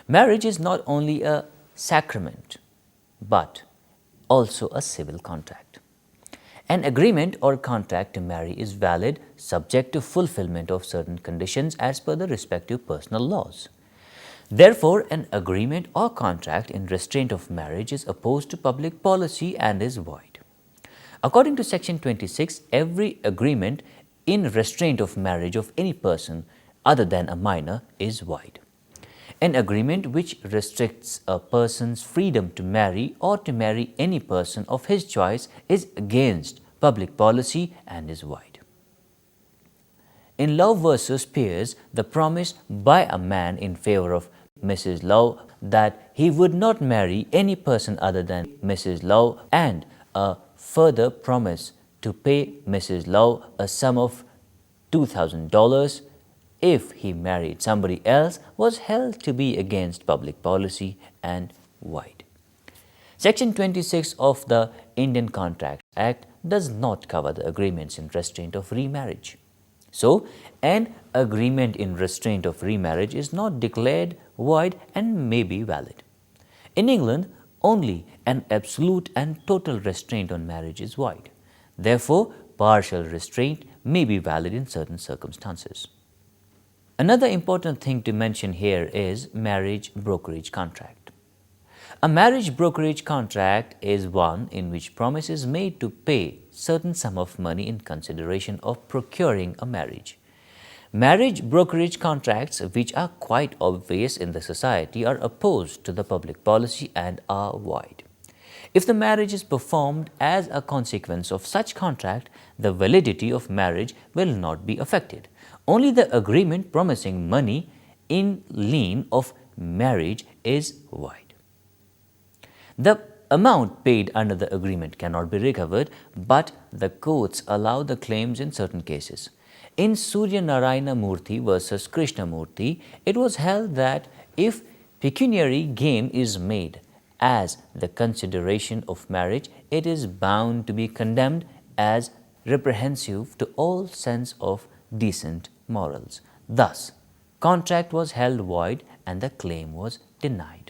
Marriage is not only a sacrament, but also a civil contract. An agreement or contract to marry is valid subject to fulfillment of certain conditions as per the respective personal laws. Therefore, an agreement or contract in restraint of marriage is opposed to public policy and is void. According to Section 26, every agreement in restraint of marriage of any person other than a minor is void. An agreement which restricts a person's freedom to marry or to marry any person of his choice is against public policy and is void. In Love versus Pierce, the promise by a man in favor of Mrs. Love that he would not marry any person other than Mrs. Love and a further promise to pay Mrs. Love a sum of $2,000 if he married somebody else was held to be against public policy and void. Section 26 of the Indian Contracts Act does not cover the agreements in restraint of remarriage. So, an agreement in restraint of remarriage is not declared void and may be valid. In England, only an absolute and total restraint on marriage is void. Therefore, partial restraint may be valid in certain circumstances. Another important thing to mention here is marriage brokerage contract. A marriage brokerage contract is one in which promise is made to pay certain sum of money in consideration of procuring a marriage. Marriage brokerage contracts, which are quite obvious in the society, are opposed to the public policy and are void. If the marriage is performed as a consequence of such contract, the validity of marriage will not be affected. Only the agreement promising money in lien of marriage is void. The amount paid under the agreement cannot be recovered, but the courts allow the claims in certain cases. In Surya Narayana Murthy versus Krishna Murthy, it was held that if pecuniary gain is made as the consideration of marriage, it is bound to be condemned as reprehensive to all sense of decent morals. Thus, contract was held void and the claim was denied.